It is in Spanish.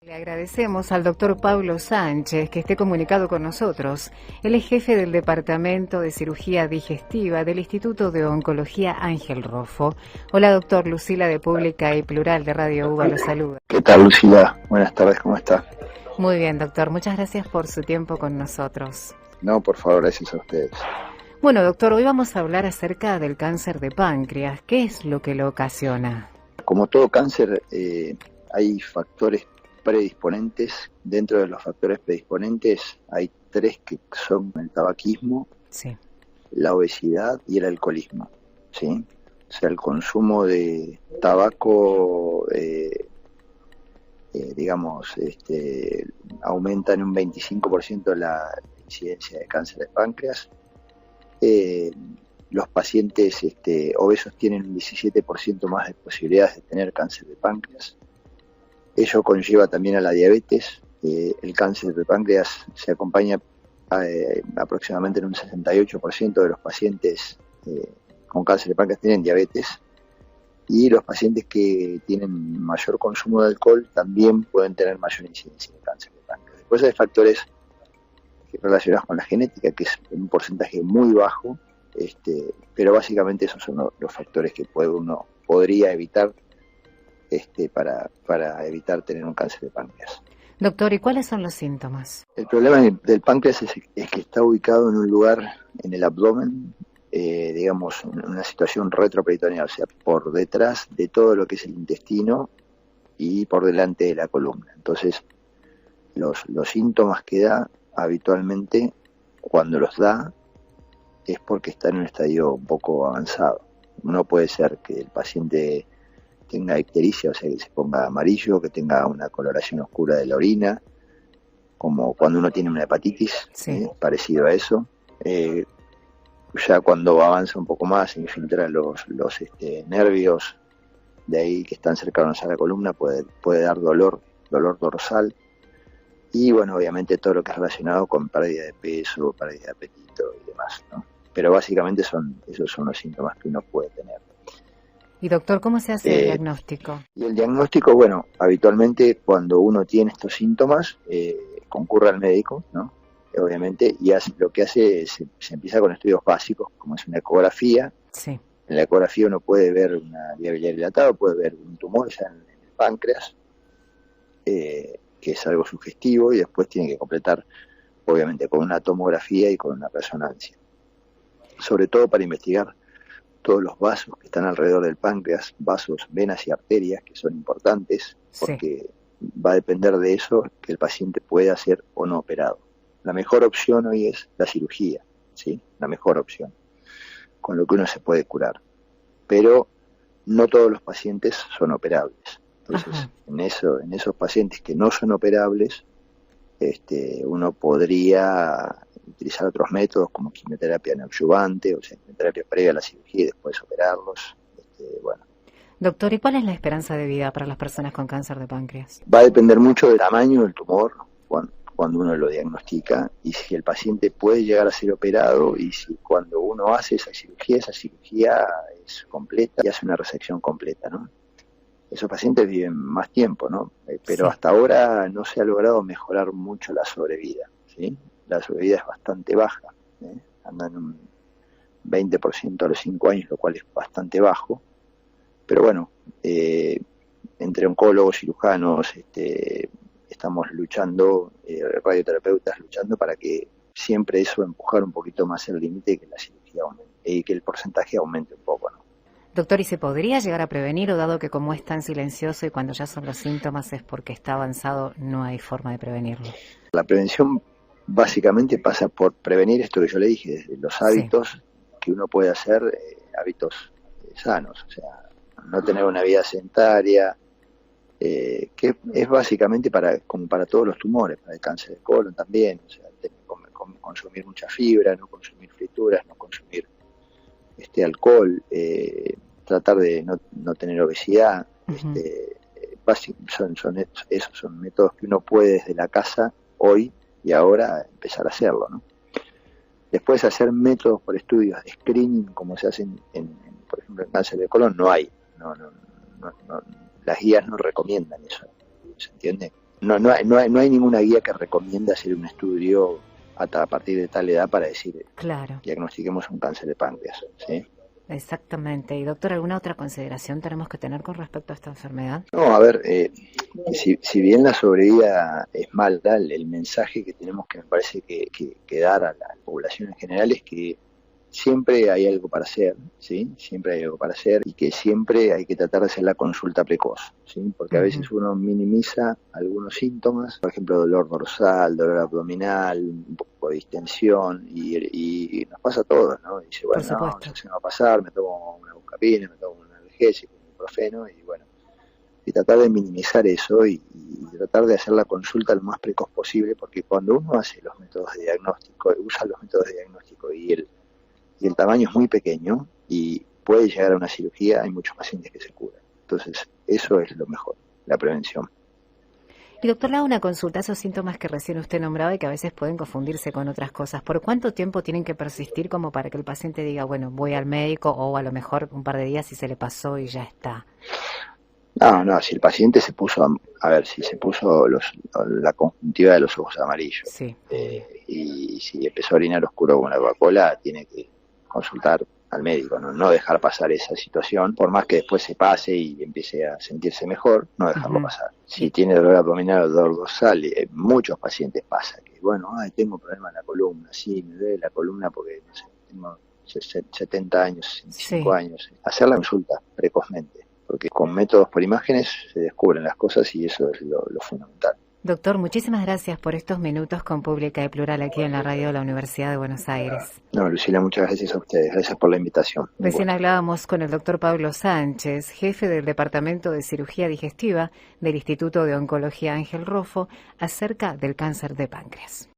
Le agradecemos al doctor Paulo Sánchez que esté comunicado con nosotros. Él es jefe del Departamento de Cirugía Digestiva del Instituto de Oncología Ángel Roffo. Hola, doctor. Lucila de Pública y Plural de Radio UBA lo saluda. ¿Qué tal, Lucila? Buenas tardes, ¿cómo está? Muy bien, doctor. Muchas gracias por su tiempo con nosotros. No, por favor, gracias a ustedes. Bueno, doctor, hoy vamos a hablar acerca del cáncer de páncreas. ¿Qué es lo que lo ocasiona? Como todo cáncer, hay factores predisponentes. Dentro de los factores predisponentes hay 3 que son el tabaquismo, Sí. la obesidad y el alcoholismo, ¿sí? O sea, el consumo de tabaco, aumenta en un 25% la incidencia de cáncer de páncreas. Los pacientes obesos tienen un 17% más de posibilidades de tener cáncer de páncreas. Ello conlleva también a la diabetes. El cáncer de páncreas se acompaña aproximadamente en un 68% de los pacientes con cáncer de páncreas tienen diabetes. Y los pacientes que tienen mayor consumo de alcohol también pueden tener mayor incidencia de cáncer de páncreas. Después hay factores relacionados con la genética, que es un porcentaje muy bajo, pero básicamente esos son los factores que uno podría evitar para evitar tener un cáncer de páncreas. Doctor, ¿y cuáles son los síntomas? El problema del páncreas es que está ubicado en un lugar en el abdomen, en una situación retroperitoneal, o sea, por detrás de todo lo que es el intestino y por delante de la columna. Entonces, los síntomas que da habitualmente, cuando los da, es porque está en un estadio un poco avanzado. No puede ser que el paciente tenga ictericia, o sea, que se ponga amarillo, que tenga una coloración oscura de la orina, como cuando uno tiene una hepatitis, Sí. Parecido a eso. Ya cuando avanza un poco más, se infiltran los nervios de ahí que están cercanos a la columna, puede dar dolor dorsal. Y bueno, obviamente todo lo que es relacionado con pérdida de peso, pérdida de apetito y demás, ¿no? Pero básicamente esos son los síntomas que uno puede tener. Y doctor, ¿cómo se hace el diagnóstico? Y el diagnóstico, bueno, habitualmente cuando uno tiene estos síntomas, concurre al médico, ¿no? Obviamente, y lo que hace es, se empieza con estudios básicos, como es una ecografía. Sí. En la ecografía uno puede ver una vía biliar dilatada, puede ver un tumor ya en el páncreas, que es algo sugestivo, y después tiene que completar, obviamente, con una tomografía y con una resonancia. Sobre todo para investigar todos los vasos que están alrededor del páncreas, vasos, venas y arterias, que son importantes, porque va a depender de eso que el paciente pueda ser o no operado. La mejor opción hoy es la cirugía, ¿sí? La mejor opción, con lo que uno se puede curar. Pero no todos los pacientes son operables. Entonces, en esos pacientes que no son operables, uno podría utilizar otros métodos como quimioterapia neoadyuvante, o sea, quimioterapia previa a la cirugía y después operarlos. Doctor, ¿y cuál es la esperanza de vida para las personas con cáncer de páncreas? Va a depender mucho del tamaño del tumor cuando uno lo diagnostica, y si el paciente puede llegar a ser operado, y si cuando uno hace esa cirugía es completa y hace una resección completa, ¿no? Esos pacientes viven más tiempo, ¿no? Pero Sí. hasta ahora no se ha logrado mejorar mucho la sobrevida, ¿sí? La sobrevida es bastante baja, anda en un 20% a los 5 años, lo cual es bastante bajo. Pero bueno, entre oncólogos, cirujanos, estamos luchando, radioterapeutas luchando para que siempre eso empujar un poquito más el límite y que la cirugía aumente, y que el porcentaje aumente un poco, ¿no? Doctor, ¿y se podría llegar a prevenir, o dado que como es tan silencioso y cuando ya son los síntomas es porque está avanzado, no hay forma de prevenirlo? La prevención básicamente pasa por prevenir esto que yo le dije, desde los hábitos que uno puede hacer, hábitos sanos, o sea, no tener una vida sedentaria, que es básicamente como para todos los tumores, para el cáncer de colon también, o sea, consumir mucha fibra, no consumir frituras, no consumir alcohol, tratar de no tener obesidad. Esos son métodos que uno puede desde la casa hoy y ahora empezar a hacerlo, ¿no? Después, hacer métodos por estudios de screening como se hacen por ejemplo en cáncer de colon, no hay, no, las guías no recomiendan eso, ¿se entiende? no hay ninguna guía que recomienda hacer un estudio a partir de tal edad para decir, claro, diagnostiquemos un cáncer de páncreas, ¿sí? exactamente. Y doctor, ¿alguna otra consideración tenemos que tener con respecto a esta enfermedad? No, a ver, si bien la sobrevida es mala, el mensaje que tenemos que me parece que dar a la población en general es que siempre hay algo para hacer, ¿sí? Siempre hay algo para hacer y que siempre hay que tratar de hacer la consulta precoz, ¿sí? Porque a veces uno minimiza algunos síntomas, por ejemplo, dolor dorsal, dolor abdominal, un poco de distensión y nos pasa a todos, ¿no? Y dice, bueno, no, ya se me va a pasar, me tomo una buscapina, me tomo un analgésico, un ibuprofeno y bueno, y tratar de minimizar eso y tratar de hacer la consulta lo más precoz posible, porque cuando uno hace los métodos de diagnóstico, usa los métodos de diagnóstico y el tamaño es muy pequeño y puede llegar a una cirugía, hay muchos pacientes que se curan. Entonces, eso es lo mejor, la prevención. Y doctor, le hago una consulta, esos síntomas que recién usted nombraba y que a veces pueden confundirse con otras cosas, ¿por cuánto tiempo tienen que persistir como para que el paciente diga, bueno, voy al médico o a lo mejor un par de días y se le pasó y ya está? No, si el paciente se puso, a ver, si se puso la conjuntiva de los ojos amarillos sí. Y si empezó a orinar oscuro con la Coca-Cola, tiene que consultar al médico, no dejar pasar esa situación, por más que después se pase y empiece a sentirse mejor, no dejarlo pasar. Si tiene dolor abdominal o dolor dorsal, muchos pacientes pasa que, bueno, tengo problema en la columna, sí, me duele la columna porque, no sé, tengo 70 años, 65 años. Hacer la consulta precozmente, porque con métodos por imágenes se descubren las cosas y eso es lo fundamental. Doctor, muchísimas gracias por estos minutos con Pública y Plural aquí en la radio de la Universidad de Buenos Aires. No, Lucila, muchas gracias a ustedes. Gracias por la invitación. Recién hablábamos con el doctor Pablo Sánchez, jefe del Departamento de Cirugía Digestiva del Instituto de Oncología Ángel Roffo, acerca del cáncer de páncreas.